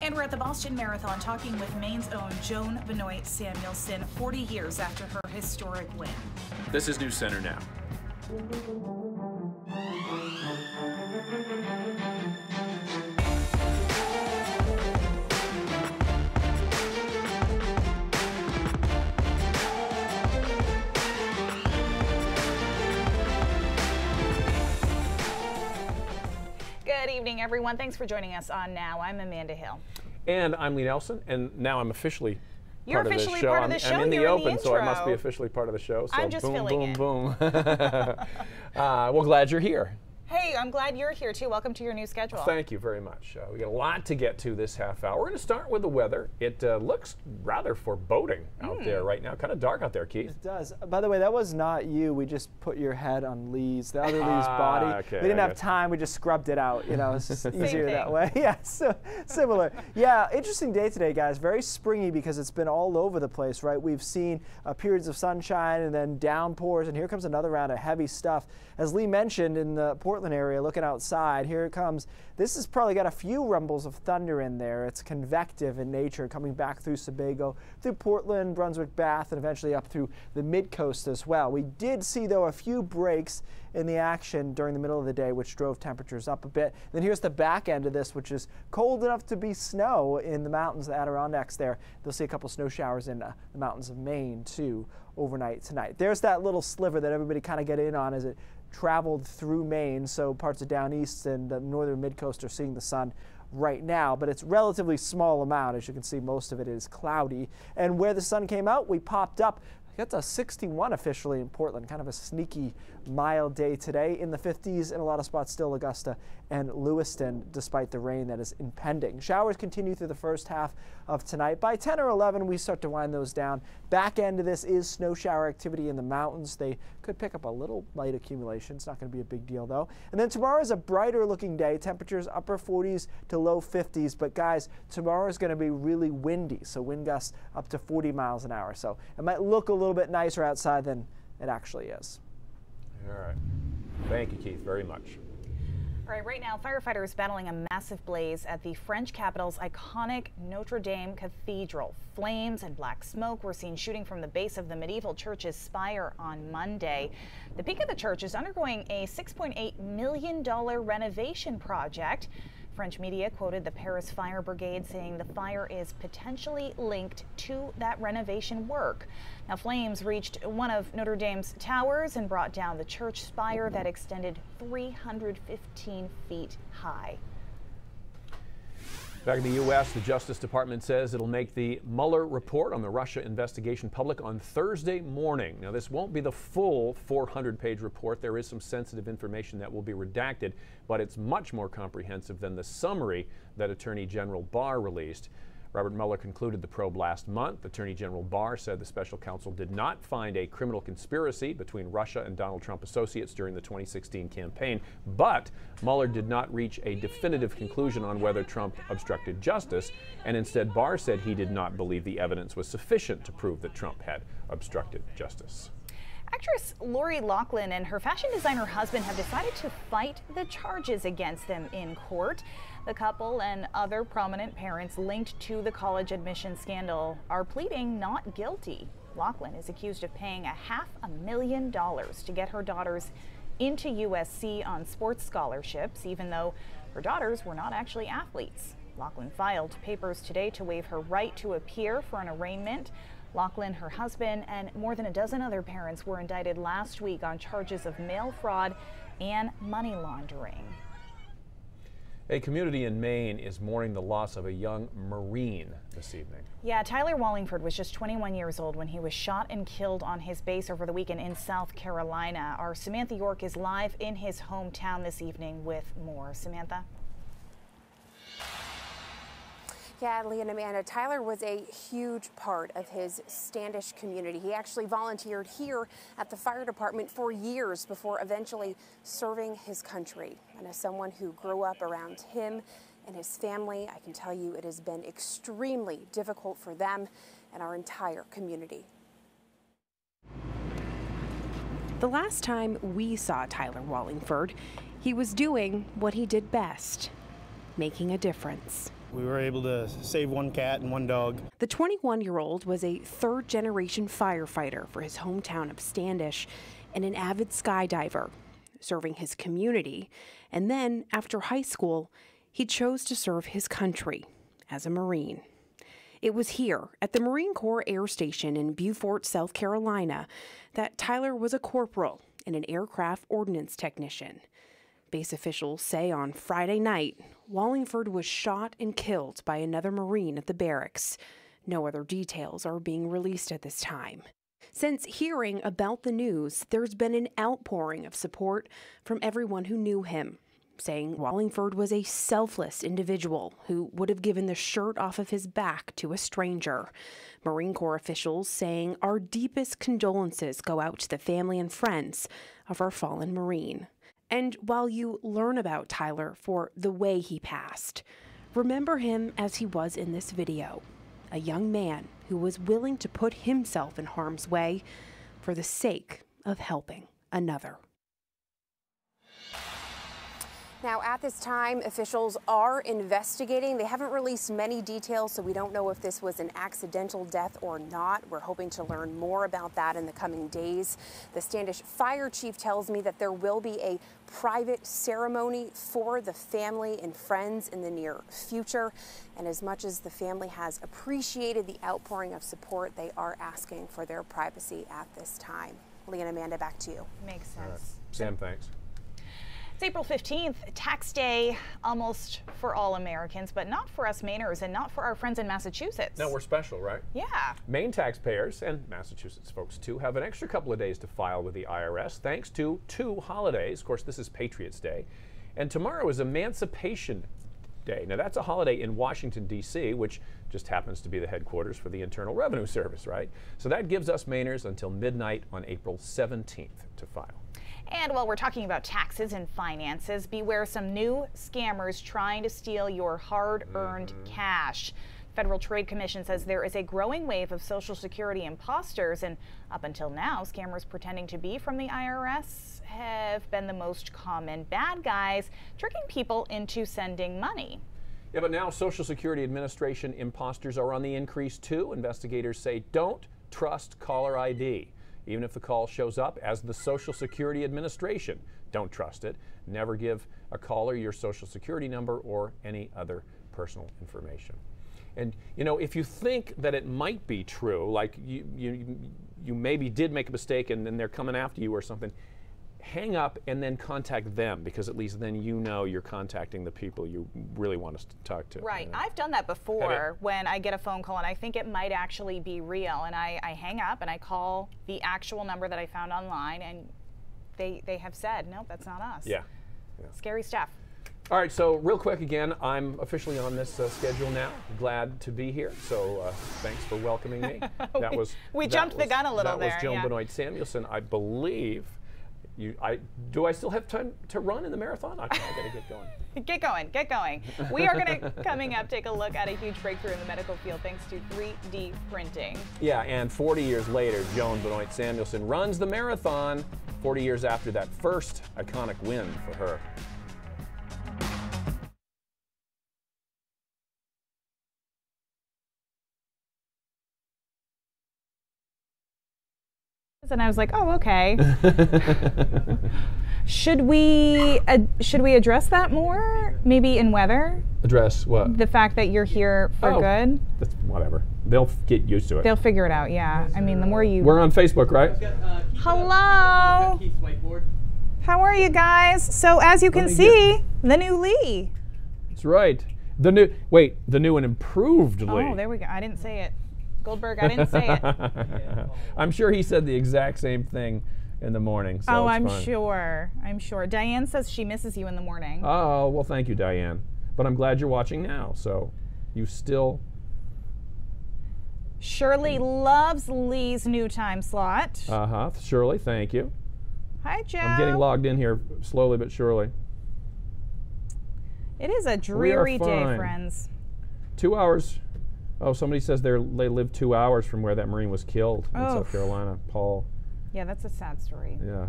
And we're at the Boston Marathon talking with Maine's own Joan Benoit Samuelson 40 years after her historic win. This is News Center now. Good evening, everyone. Thanks for joining us on Now. I'm Amanda Hill. And I'm Lee Nelson, and now I'm officially You're part officially of the show. part of the show. I'm in the You're open, in the so I intro. must be officially part of the show. So I'm just boom, filling boom, in. boom. Well, glad you're here. Hey, I'm glad you're here too. Welcome to your new schedule. Thank you very much. We got a lot to get to this half hour. We're going to start with the weather. It looks rather foreboding out there right now. Kind of dark out there, Keith. It does. By the way, that was not you. We just put your head on Lee's, the other Lee's body. Okay, we didn't I have guess. time. We just scrubbed it out. You know, it's just easier thing. that way. Yeah, so similar. Yeah, interesting day today, guys. Very springy because it's been all over the place, right? We've seen periods of sunshine and then downpours, and here comes another round of heavy stuff. As Lee mentioned, in the Portland area, looking outside, here it comes. This has probably got a few rumbles of thunder in there. It's convective in nature, coming back through Sebago, through Portland, Brunswick, Bath, and eventually up through the mid-coast as well. We did see, though, a few breaks in the action during the middle of the day, which drove temperatures up a bit. Then here's the back end of this, which is cold enough to be snow in the mountains, the Adirondacks there. They'll see a couple snow showers in the mountains of Maine, too, overnight tonight. There's that little sliver that everybody kind of get in on as it traveled through Maine, so parts of down east and the northern mid-coast are seeing the sun right now, but it's relatively small amount. As you can see, most of it is cloudy. And where the sun came out, we popped up. It's a 61 officially in Portland, kind of a sneaky mild day today. In the 50s in a lot of spots, still Augusta and Lewiston, despite the rain that is impending. Showers continue through the first half of tonight. By 10 or 11, we start to wind those down. Back end of this is snow shower activity in the mountains. They could pick up a little light accumulation. It's not going to be a big deal, though. And then tomorrow is a brighter looking day. Temperatures upper 40s to low 50s. But guys, tomorrow is going to be really windy, so wind gusts up to 40 miles an hour. So it might look a little bit nicer outside than it actually is. All right. Thank you, Keith, very much. All right, right now, firefighters battling a massive blaze at the French capital's iconic Notre Dame Cathedral. Flames and black smoke were seen shooting from the base of the medieval church's spire on Monday. The peak of the church is undergoing a $6.8 million renovation project. French media quoted the Paris Fire Brigade saying the fire is potentially linked to that renovation work. Now, flames reached one of Notre Dame's towers and brought down the church spire that extended 315 feet high. Back in the U.S., the Justice Department says it'll make the Mueller report on the Russia investigation public on Thursday morning. Now, this won't be the full 400-page report. There is some sensitive information that will be redacted, but it's much more comprehensive than the summary that Attorney General Barr released. Robert Mueller concluded the probe last month. Attorney General Barr said the special counsel did not find a criminal conspiracy between Russia and Donald Trump associates during the 2016 campaign, but Mueller did not reach a definitive conclusion on whether Trump obstructed justice, and instead Barr said he did not believe the evidence was sufficient to prove that Trump had obstructed justice. Actress Lori Loughlin and her fashion designer husband have decided to fight the charges against them in court. The couple and other prominent parents linked to the college admission scandal are pleading not guilty. Loughlin is accused of paying $500,000 to get her daughters into USC on sports scholarships, even though her daughters were not actually athletes. Loughlin filed papers today to waive her right to appear for an arraignment. Loughlin, her husband, and more than a dozen other parents were indicted last week on charges of mail fraud and money laundering. A community in Maine is mourning the loss of a young Marine this evening. Yeah, Tyler Wallingford was just 21 years old when he was shot and killed on his base over the weekend in South Carolina. Our Samantha York is live in his hometown this evening with more. Samantha? Yeah, Lee and Amanda, Tyler was a huge part of his Standish community. He actually volunteered here at the fire department for years before eventually serving his country. And as someone who grew up around him and his family, I can tell you it has been extremely difficult for them and our entire community. The last time we saw Tyler Wallingford, he was doing what he did best, making a difference. We were able to save one cat and one dog. The 21-year-old was a third-generation firefighter for his hometown of Standish and an avid skydiver, serving his community. And then, after high school, he chose to serve his country as a Marine. It was here, at the Marine Corps Air Station in Beaufort, South Carolina, that Tyler was a corporal and an aircraft ordnance technician. Base officials say on Friday night, Wallingford was shot and killed by another Marine at the barracks. No other details are being released at this time. Since hearing about the news, there's been an outpouring of support from everyone who knew him, saying Wallingford was a selfless individual who would have given the shirt off of his back to a stranger. Marine Corps officials saying our deepest condolences go out to the family and friends of our fallen Marine. And while you learn about Tyler for the way he passed, remember him as he was in this video, a young man who was willing to put himself in harm's way for the sake of helping another. Now, at this time, officials are investigating. They haven't released many details, so we don't know if this was an accidental death or not. We're hoping to learn more about that in the coming days. The Standish Fire Chief tells me that there will be a private ceremony for the family and friends in the near future. And as much as the family has appreciated the outpouring of support, they are asking for their privacy at this time. Lee and Amanda, back to you. Makes sense. Right. Sam, thanks. It's April 15th, tax day almost for all Americans, but not for us Mainers and not for our friends in Massachusetts. No, we're special, right? Yeah. Maine taxpayers, and Massachusetts folks too, have an extra couple of days to file with the IRS thanks to two holidays. Of course, this is Patriots Day, and tomorrow is Emancipation Day. Now, that's a holiday in Washington, D.C., which just happens to be the headquarters for the Internal Revenue Service, right? So that gives us Mainers until midnight on April 17th to file. And while we're talking about taxes and finances, beware some new scammers trying to steal your hard-earned cash. Federal Trade Commission says there is a growing wave of Social Security imposters, and up until now, scammers pretending to be from the IRS have been the most common bad guys, tricking people into sending money. Yeah, but now Social Security Administration imposters are on the increase too. Investigators say don't trust caller ID. Even if the call shows up as the Social Security Administration, don't trust it. Never give a caller your Social Security number or any other personal information. And you know, if you think that it might be true, like you maybe did make a mistake and then they're coming after you or something, hang up and then contact them, because at least then you know you're contacting the people you really want us to talk to. Right. I've done that before when I get a phone call and I think it might actually be real, and I hang up and I call the actual number that I found online, and they have said, nope, that's not us. Yeah. Scary stuff. All right, so real quick again, I'm officially on this schedule now. Glad to be here, so thanks for welcoming me. We jumped the gun a little there. That was Joan Benoit Samuelson, I believe. Do I still have time to run in the marathon? I gotta get going. Get going, get going. We are gonna, coming up, take a look at a huge breakthrough in the medical field thanks to 3D printing. Yeah, and 40 years later, Joan Benoit Samuelson runs the marathon 40 years after that first iconic win for her. And I was like, oh, okay. Should we address that more? Maybe in weather? Address what? The fact that you're here for good? That's whatever. They'll get used to it. They'll figure it out, yeah. I mean, the more you... We're on Facebook, right? Hello! How are you guys? So as you can see, the new Lee. That's right. The new and improved Lee. Oh, there we go. I didn't say it. Goldberg, I didn't say it. I'm sure he said the exact same thing in the morning. So oh, I'm sure. I'm sure. Diane says she misses you in the morning. Oh, well, thank you, Diane. But I'm glad you're watching now, so you still... Shirley loves Lee's new time slot. Uh-huh. Shirley, thank you. Hi, Joe. I'm getting logged in here slowly but surely. It is a dreary day, friends. 2 hours... Oh, somebody says they live 2 hours from where that Marine was killed in South Carolina, Paul. Yeah, that's a sad story. Yeah,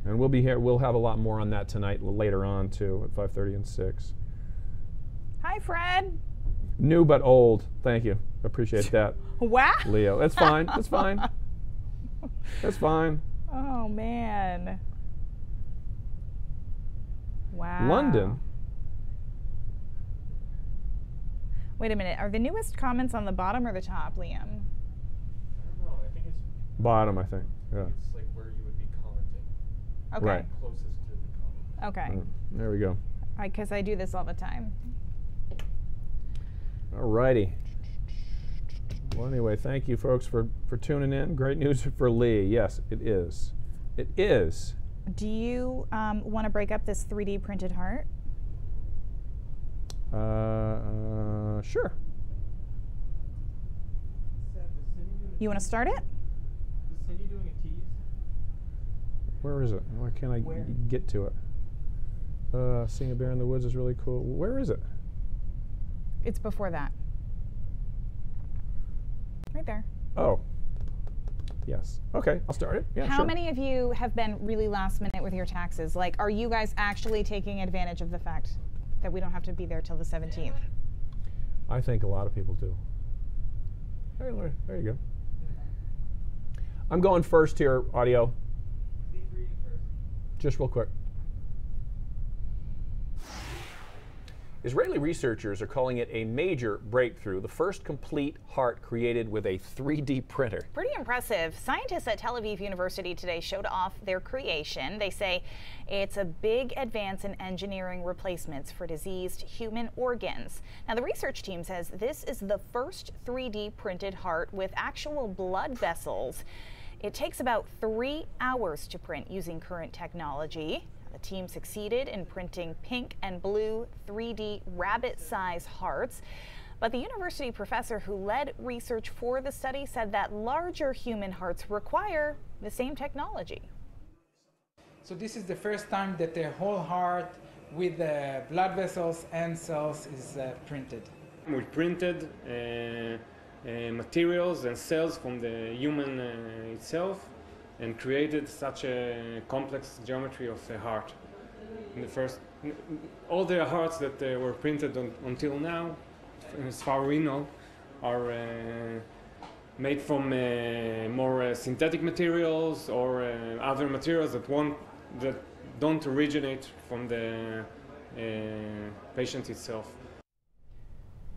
and we'll be here. We'll have a lot more on that tonight later on too, at 5:30 and 6. Hi, Fred. New but old. Thank you. Appreciate that. Wow. Leo. That's fine. That's fine. That's fine. Oh, man. Wow. London. Wait a minute. Are the newest comments on the bottom or the top, Liam? I don't know. I think it's Bottom, I think. Yeah. it's like where you would be commenting. Okay. Right. Closest to the comment. Okay. There we go. Because I do this all the time. All righty. Well, anyway, thank you, folks, for tuning in. Great news for Lee. Yes, it is. It is. Do you want to break up this 3D printed heart? Sure. You want to start it? Where is it? Why can't I get to it? Seeing a bear in the woods is really cool. Where is it? It's before that. Right there. Oh. Yes. Okay, I'll start it. Yeah, How sure. many of you have been really last minute with your taxes? Like, are you guys actually taking advantage of the fact that we don't have to be there till the 17th? I think a lot of people do. There you go. I'm going first here, audio. Just real quick. Israeli researchers are calling it a major breakthrough, the first complete heart created with a 3D printer. Pretty impressive. Scientists at Tel Aviv University today showed off their creation. They say it's a big advance in engineering replacements for diseased human organs. Now, the research team says this is the first 3D printed heart with actual blood vessels. It takes about 3 hours to print using current technology. The team succeeded in printing pink and blue 3D rabbit-sized hearts. But the university professor who led research for the study said that larger human hearts require the same technology. So this is the first time that the whole heart with the blood vessels and cells is printed. We printed materials and cells from the human itself and created such a complex geometry of a heart. In the first, all the hearts that were printed until now, as far as we know, are made from more synthetic materials or other materials that don't originate from the patient itself.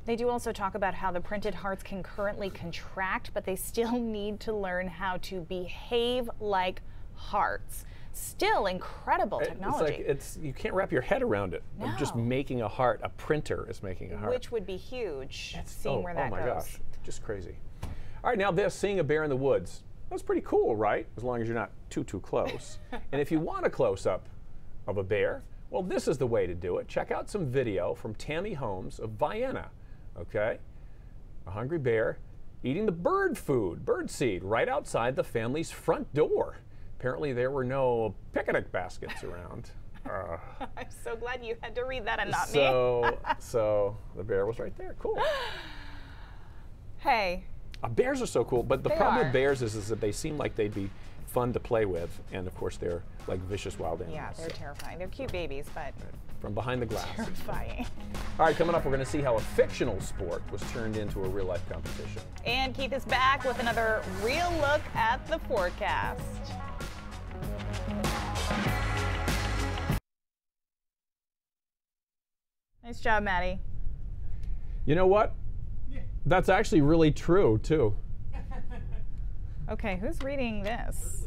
They do also talk about how the printed hearts can currently contract, but they still need to learn how to behave like hearts. Still incredible technology. It's like you can't wrap your head around it. No. Of just making a heart. A printer is making a heart. Which would be huge, seeing where that goes. Oh my gosh, just crazy. All right, now this, seeing a bear in the woods. That's pretty cool, right? As long as you're not too close. And if you want a close-up of a bear, well, this is the way to do it. Check out some video from Tammy Holmes of Vienna. Okay, a hungry bear eating the bird food, bird seed, right outside the family's front door. Apparently there were no picnic baskets around. I'm so glad you had to read that and not me. So the bear was right there. Cool. Hey. Bears are so cool, but the problem with bears is that they seem like they'd be fun to play with, and of course they're like vicious wild animals. Yeah, they're terrifying. They're cute babies, but from behind the glass. Terrifying. All right, coming up, we're going to see how a fictional sport was turned into a real-life competition. And Keith is back with another real look at the forecast. Nice job, Maddie. You know what? Yeah. That's actually really true, too. Okay, who's reading this?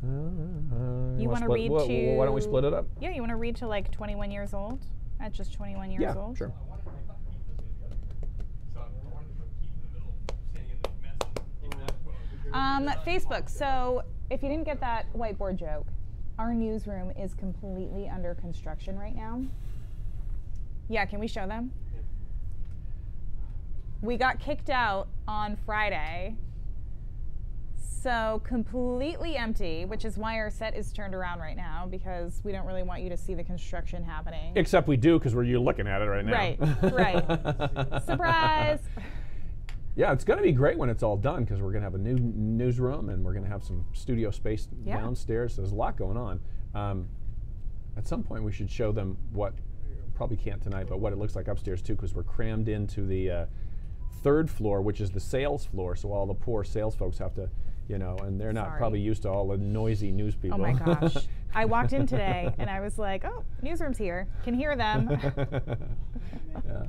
You want to read to... Why don't we split it up? Yeah, you want to read to like 21 years old? At just 21 years old? Yeah, sure. Facebook. So if you didn't get that whiteboard joke, our newsroom is completely under construction right now. Yeah, can we show them? Yeah. We got kicked out on Friday. So completely empty, which is why our set is turned around right now, because we don't really want you to see the construction happening. Except we do, because you're looking at it right now. Right, right. Surprise! Yeah, it's going to be great when it's all done, because we're going to have a new newsroom, and we're going to have some studio space downstairs. There's a lot going on. At some point we should show them what, probably can't tonight, but what it looks like upstairs too, because we're crammed into the 3rd floor, which is the sales floor, so all the poor sales folks have to, you know, and they're not probably used to all the noisy news people. Oh my gosh. I walked in today and I was like, oh, newsroom's here. Can hear them. Yeah.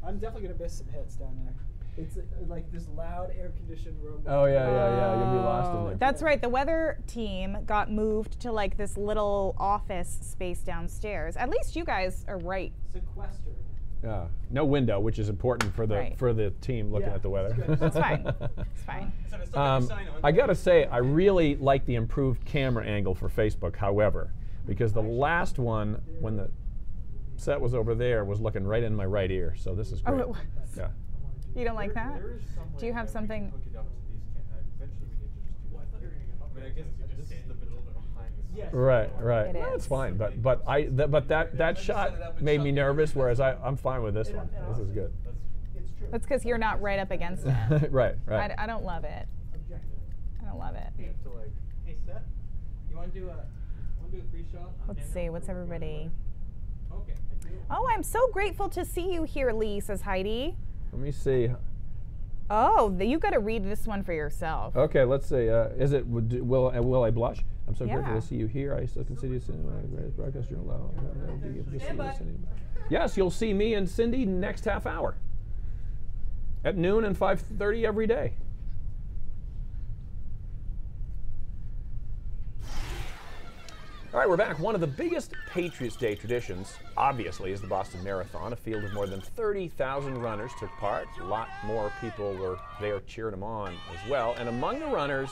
I'm definitely going to miss some hits down there. It's like this loud air-conditioned room. Oh yeah. You'll be lost in there. That's right. The weather team got moved to like this little office space downstairs. At least you guys are right. Sequestered. Yeah. No window, which is important for the for the team looking at the weather. That's fine. It's fine. I gotta say, I really like the improved camera angle for Facebook. However, because the last one, when the set was over there, was looking right in my right ear. So this is great. Oh, it was. Yeah. You don't like that? Do you have something? Right. That's fine, but that shot made me nervous. Whereas I'm fine with this one. This is good. That's because you're not right up against it. Right. I don't love it. I don't love it. Hey Seth, you want to do a free shot? Let's see. What's everybody? Okay. Oh, I'm so grateful to see you here, Lee, says Heidi. Let me see. Oh, you got to read this one for yourself. Okay, let's see. Is it will I blush? I'm so grateful to see you here. I still consider you greatest broadcast journal. Yes, you'll see me and Cindy next half hour at noon and 5:30 every day. All right, we're back. One of the biggest Patriots Day traditions, obviously, is the Boston Marathon. A field of more than 30,000 runners took part. A lot more people were there cheering them on as well. And among the runners,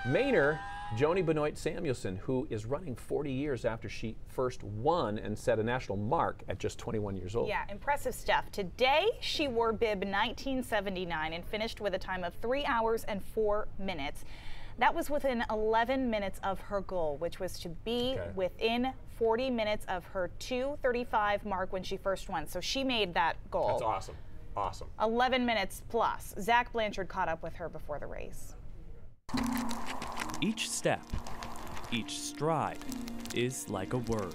Mainer Joan Benoit Samuelson, who is running 40 years after she first won and set a national mark at just 21 years old. Yeah, impressive stuff. Today, she wore bib 1979 and finished with a time of 3 hours and 4 minutes. That was within 11 minutes of her goal, which was to be within 40 minutes of her 2:35 mark when she first won. So she made that goal. That's awesome. Awesome. 11 minutes plus. Zach Blanchard caught up with her before the race. Each step, each stride is like a word.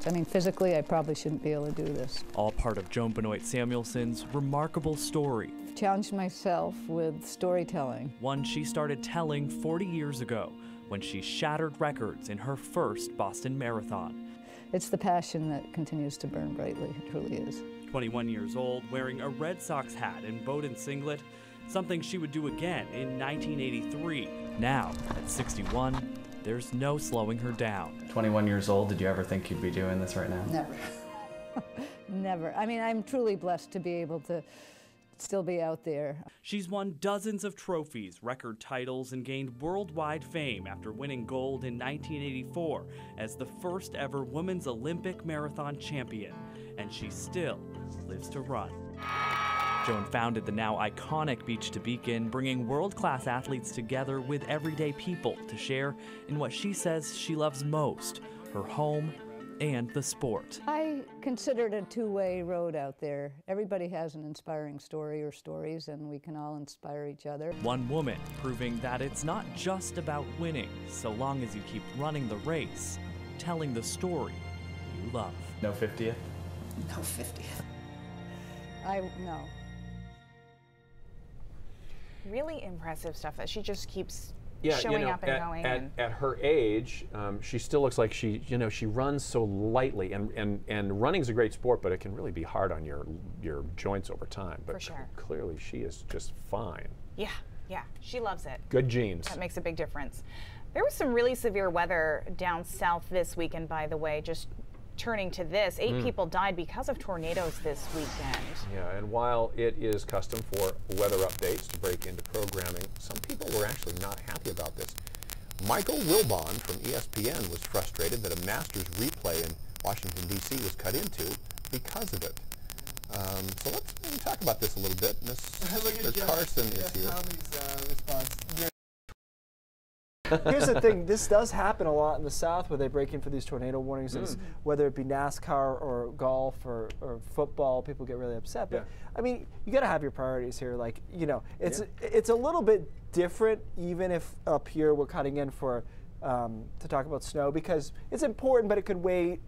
I mean, physically, I probably shouldn't be able to do this. All part of Joan Benoit Samuelson's remarkable story. Challenged myself with storytelling. One she started telling 40 years ago when she shattered records in her first Boston Marathon. It's the passion that continues to burn brightly, it truly is. 21 years old, wearing a Red Sox hat and Bowdoin singlet, something she would do again in 1983. Now, at 61, there's no slowing her down. 21 years old, did you ever think you'd be doing this right now? Never. Never. I mean, I'm truly blessed to be able to still be out there. She's won dozens of trophies, record titles, and gained worldwide fame after winning gold in 1984 as the first ever women's Olympic marathon champion. And she still lives to run. Joan founded the now iconic Beach to Beacon, bringing world-class athletes together with everyday people to share in what she says she loves most, her home and the sport. I consider it a two-way road out there. Everybody has an inspiring story or stories, and we can all inspire each other. One woman proving that it's not just about winning, so long as you keep running the race, telling the story you love. No 50th? No 50th. No. Really impressive stuff that she just keeps showing up and going. At her age, she still looks like she runs so lightly, and running's a great sport, but it can really be hard on your joints over time. But for sure. Clearly she is just fine. Yeah, she loves it. Good genes. That makes a big difference. There was some really severe weather down south this weekend, by the way. Just turning to this, 8 people died because of tornadoes this weekend. Yeah, and while it is custom for weather updates to break into programming, some people were actually not happy about this. Michael Wilbon from ESPN was frustrated that a Masters replay in Washington, D.C. was cut into because of it. So let's maybe talk about this a little bit. Mr. Carson is here. Here's the thing, this does happen a lot in the South where they break in for these tornado warnings, whether it be NASCAR or golf or football, people get really upset. But I mean, you got to have your priorities here. Like, it's a little bit different, even if up here we're cutting in for to talk about snow because it's important, but it could wait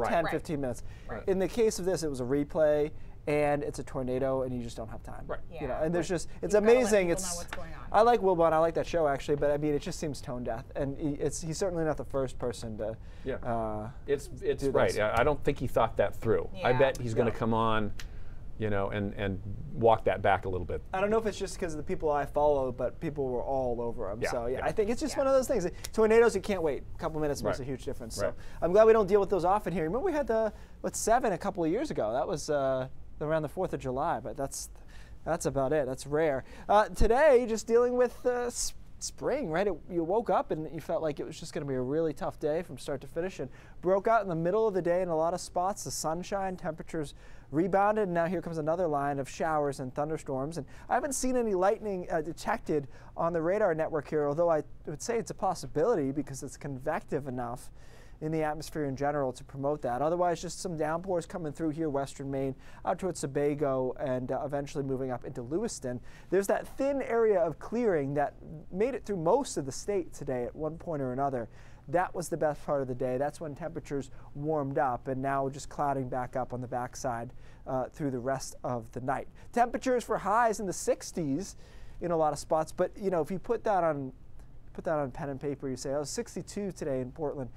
10, 15 minutes. Right. In the case of this, it was a replay, and it's a tornado, and you just don't have time. Right. You know, and there's just, it's amazing. Know what's going on. I like Wilbon. I like that show actually, but I mean, it just seems tone deaf, and he's certainly not the first person to. Yeah. It's right. I don't think he thought that through. Yeah. I bet he's going to come on, you know, and walk that back a little bit. I don't know if it's just because of the people I follow, but people were all over him. Yeah, So yeah. I think it's just one of those things. Tornadoes, you can't wait. A couple minutes makes a Right. huge difference. Right. So I'm glad we don't deal with those often here. Remember we had the 7 a couple of years ago. That was around the 4th of July, but that's about it. That's rare. Today, just dealing with spring, right? You woke up and you felt like it was just going to be a really tough day from start to finish, and broke out in the middle of the day in a lot of spots. The sunshine, temperatures rebounded, and now here comes another line of showers and thunderstorms. And I haven't seen any lightning detected on the radar network here, although I would say it's a possibility because it's convective enough in the atmosphere in general to promote that. Otherwise, just some downpours coming through here, western Maine, out towards Sebago, and eventually moving up into Lewiston. There's that thin area of clearing that made it through most of the state today at one point or another. That was the best part of the day. That's when temperatures warmed up, and now just clouding back up on the backside through the rest of the night. Temperatures for highs in the 60s in a lot of spots, but you know, if you put that on pen and paper, you say, oh, 62 today in Portland.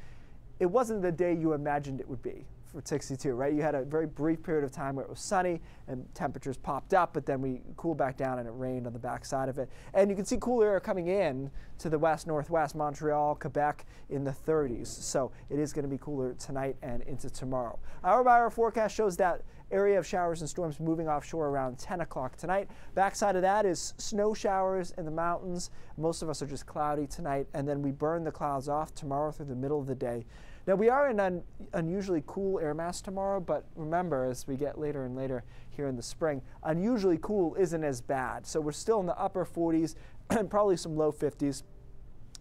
It wasn't the day you imagined it would be for 62, right? You had a very brief period of time where it was sunny and temperatures popped up, but then we cooled back down and it rained on the backside of it. And you can see cool air coming in to the west, northwest, Montreal, Quebec in the 30s. So it is going to be cooler tonight and into tomorrow. Hour by hour forecast shows that area of showers and storms moving offshore around 10 o'clock tonight. Backside of that is snow showers in the mountains. Most of us are just cloudy tonight, and then we burn the clouds off tomorrow through the middle of the day. Now, we are in an unusually cool air mass tomorrow, but remember, as we get later and later here in the spring, unusually cool isn't as bad. So we're still in the upper 40s and probably some low 50s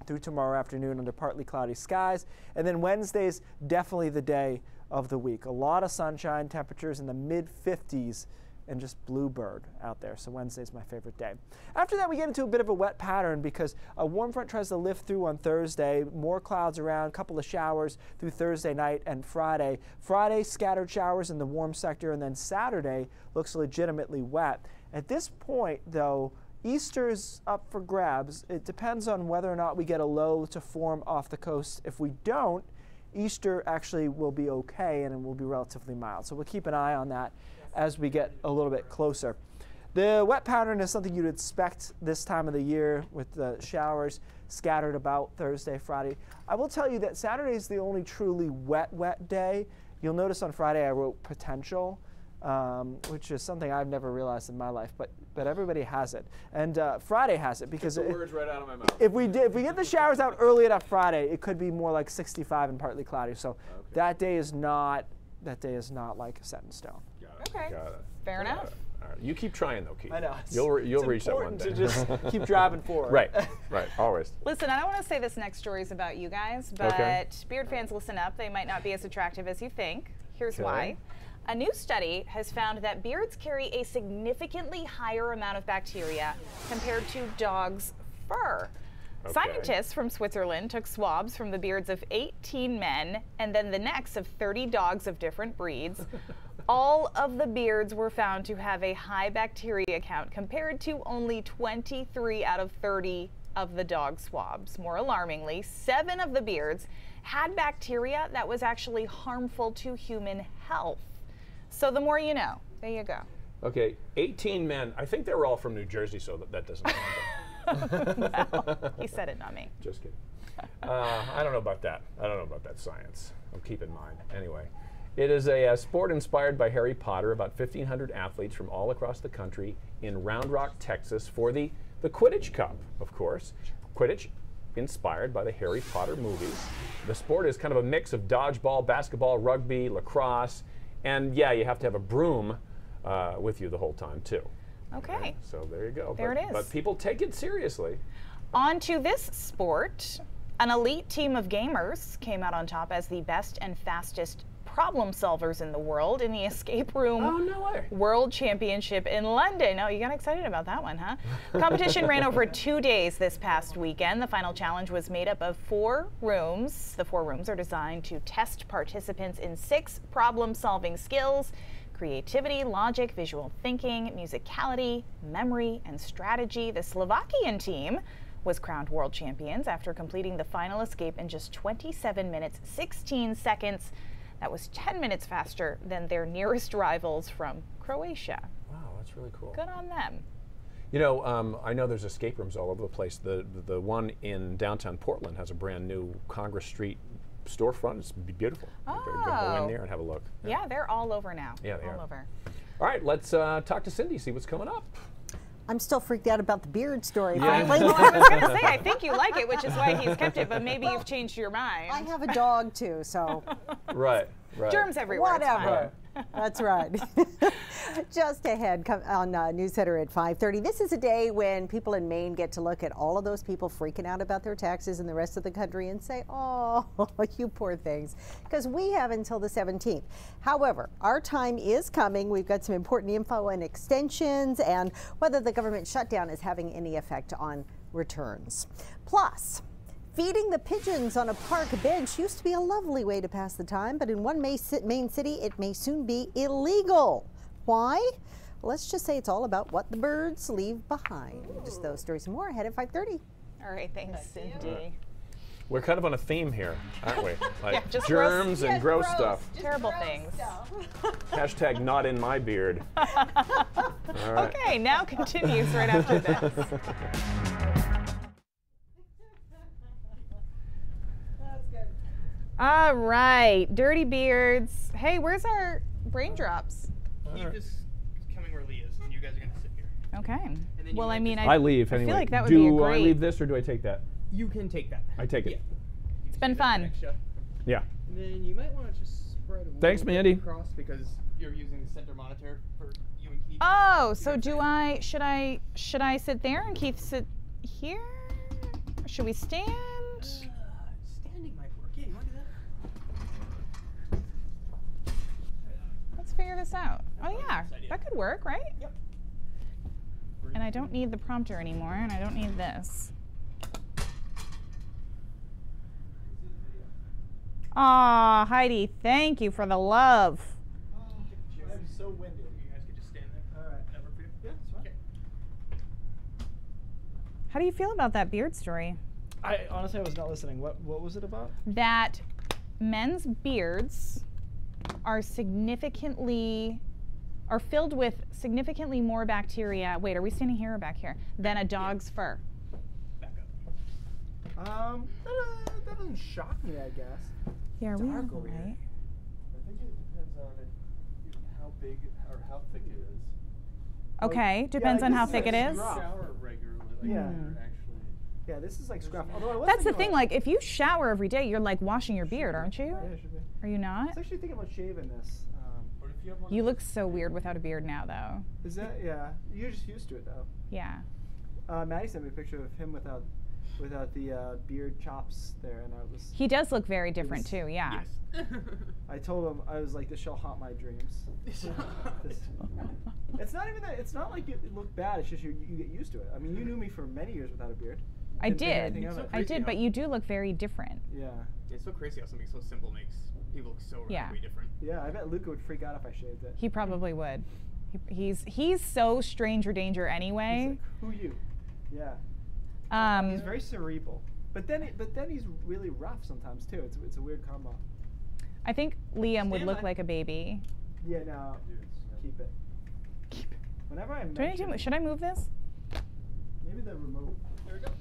through tomorrow afternoon under partly cloudy skies. And then Wednesday's definitely the day of the week. A lot of sunshine, temperatures in the mid-50s, and just bluebird out there. So Wednesday's my favorite day. After that, we get into a bit of a wet pattern because a warm front tries to lift through on Thursday. More clouds around, a couple of showers through Thursday night and Friday. Friday, scattered showers in the warm sector, and then Saturday looks legitimately wet. At this point, though, Easter's up for grabs. It depends on whether or not we get a low to form off the coast. If we don't, Easter actually will be okay and it will be relatively mild. So we'll keep an eye on that as we get a little bit closer. The wet pattern is something you'd expect this time of the year with the showers scattered about Thursday, Friday. I will tell you that Saturday is the only truly wet day. You'll notice on Friday I wrote potential, which is something I've never realized in my life, but everybody has it. And Friday has it because the words right out of my mouth. if we get the showers out early enough Friday, it could be more like 65 and partly cloudy. So that day is not like set in stone. Okay. Got it. Fair enough. All right. You keep trying though, Keith. I know. You'll reach that one day. It's important to just keep driving forward. Right, always. Listen, I don't want to say this next story is about you guys, but beard fans, listen up. They might not be as attractive as you think. Here's why. A new study has found that beards carry a significantly higher amount of bacteria compared to dogs' fur. Scientists from Switzerland took swabs from the beards of 18 men and then the necks of 30 dogs of different breeds. All of the beards were found to have a high bacteria count compared to only 23 out of 30 of the dog swabs. More alarmingly, 7 of the beards had bacteria that was actually harmful to human health. So the more you know. There you go. Okay, 18 men. I think they were all from New Jersey, so that doesn't happen. Well, he said it, not me. Just kidding. I don't know about that. I don't know about that science. I'll keep in mind. Anyway, it is a sport inspired by Harry Potter. About 1,500 athletes from all across the country in Round Rock, Texas, for the Quidditch Cup, of course. Quidditch, inspired by the Harry Potter movies. The sport is kind of a mix of dodgeball, basketball, rugby, lacrosse, and yeah, you have to have a broom with you the whole time too. Okay. So there you go. There it is. But people take it seriously. On to this sport. An elite team of gamers came out on top as the best and fastest problem solvers in the world in the escape room world championship in London. Oh, you got excited about that one, huh? Competition ran over 2 days this past weekend. The final challenge was made up of 4 rooms. The 4 rooms are designed to test participants in 6 problem-solving skills: creativity, logic, visual thinking, musicality, memory, and strategy. The Slovakian team was crowned world champions after completing the final escape in just 27 minutes, 16 seconds. That was 10 minutes faster than their nearest rivals from Croatia. Wow, that's really cool. Good on them. You know, I know there's escape rooms all over the place. The one in downtown Portland has a brand new Congress Street storefront. It's beautiful. Oh. Go in there and have a look. Yeah, they're all over now. Yeah, they all are. over. All right, let's talk to Cindy, see what's coming up. I'm still freaked out about the beard story. Yeah. Well, I was going to say, I think you like it, which is why he's kept it, but maybe you've changed your mind. I have a dog too, so. Right. Germs everywhere. Whatever. That's right. Just ahead on News Center at 5:30. This is a day when people in Maine get to look at all of those people freaking out about their taxes in the rest of the country and say, oh, you poor things, because we have until the 17th. However, our time is coming. We've got some important info and extensions and whether the government shutdown is having any effect on returns. Plus, feeding the pigeons on a park bench used to be a lovely way to pass the time, but in one Maine city, it may soon be illegal. Why? Well, let's just say it's all about what the birds leave behind. Just those stories and more ahead at 5:30. All right, thanks, Cindy. We're kind of on a theme here, aren't we? Like Yeah, just germs and gross stuff. Terrible things. Hashtag not in my beard. All right. Okay, now continues right after this. All right, dirty beards. Hey, where's our brain drops? Keith is coming where Lee is, and you guys are going to sit here. Okay. Well, I mean, I leave anyway. feel like that would be a Do I great. leave this or do I take that? You can take that. I take it. Yeah. It's been fun. Yeah. And then you might want to just spread a Thanks, little Mandy. bit across because you're using the center monitor for you and Keith. Oh, so do I? Should I sit there and Keith sit here? Or should we stand? Standing might work. Yeah, you want to do that? Let's figure this out. Oh yeah, that could work, right? Yep. And I don't need the prompter anymore, and I don't need this. Aw, Heidi, thank you for the love. I'm so winded. You guys could just stand there. All right. That work for you? Yeah, it's fine. Okay. How do you feel about that beard story? Honestly, I was not listening. What was it about? That men's beards are filled with significantly more bacteria. Wait, are we standing here or back here? Than a dog's fur. Back up. That doesn't shock me, I guess. Yeah, are we Dark all over here. right? I think it depends on how big or how thick it is. Okay, depends on how thick it is. Shower regularly. Like Yeah. Actually. Yeah, this is like scruff. Although I was That's the thinking thing, like if you shower every day, you're like washing your beard, aren't you? Yeah, it should be. Are you I not? was actually thinking about shaving this. But if you have one You look so weird without a beard now, though. Is that? Yeah. You're just used to it though. Yeah. Maddie sent me a picture of him without the beard chops there, and I was. He does look very different too, yeah. Yes. I told him I was like, "This shall haunt my dreams." It's not even that. It's not like it looked bad. It's just you get used to it. I mean, you knew me for many years without a beard. I Didn't think did. anything of it. I did, but you do look very different. Yeah. It's so crazy how something so simple makes people look so Yeah. radically different. Yeah, I bet Luca would freak out if I shaved it. He probably would. He's so stranger danger He's anyway. like, who you? Yeah. He's very cerebral, but then he's really rough sometimes too. It's a weird combo. I think Liam would Stand look by. like a baby. Yeah, no, keep it. Keep it. Whenever I Do I need mention, to, should I move this? maybe the remote. There we go.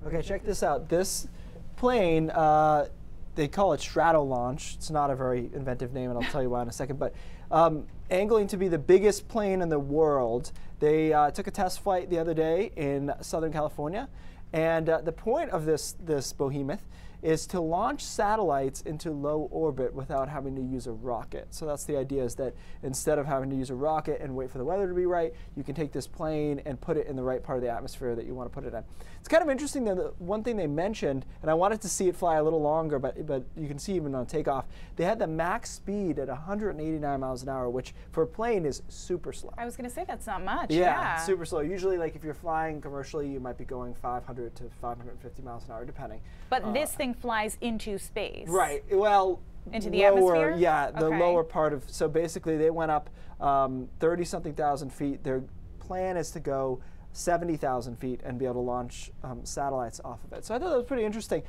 Okay, check this out. This plane, they call it straddle launch. It's not a very inventive name, and I'll tell you why in a second. But angling to be the biggest plane in the world, they took a test flight the other day in Southern California, and the point of this behemoth is to launch satellites into low orbit without having to use a rocket. So that's the idea, is that instead of having to use a rocket and wait for the weather to be right, you can take this plane and put it in the right part of the atmosphere that you want to put it in. It's kind of interesting that one thing they mentioned, and I wanted to see it fly a little longer, but you can see even on takeoff, they had the max speed at 189 miles an hour, which for a plane is super slow. I was going to say that's not much. Yeah, super slow. Usually, like if you're flying commercially, you might be going 500 to 550 miles an hour, depending. But this thing flies into space. Right. Well, into the atmosphere? Yeah, the lower part of. So basically, they went up 30-something thousand feet. Their plan is to go 70,000 feet and be able to launch satellites off of it. So I thought that was pretty interesting.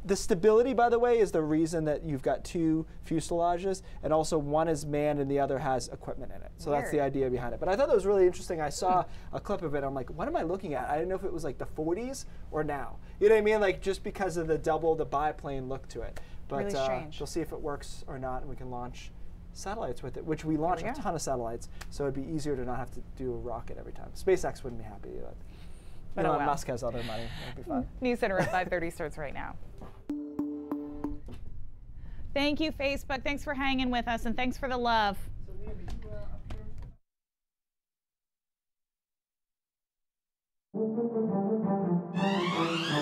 The stability, by the way, is the reason that you've got two fuselages, and also one is manned and the other has equipment in it. So that's the idea behind it. But I thought that was really interesting. I saw a clip of it. I'm like, what am I looking at? I didn't know if it was like the 40s or now. You know what I mean? Like just because of the biplane look to it. But really strange. We'll see if it works or not, and we can launch satellites with it, which we launch a ton of satellites, so it'd be easier to not have to do a rocket every time. SpaceX wouldn't be happy to do it. But Elon Musk has other money. It'd be fun. News Center at 5:30 starts right now. Thank you, Facebook. Thanks for hanging with us, and thanks for the love. So, Liam,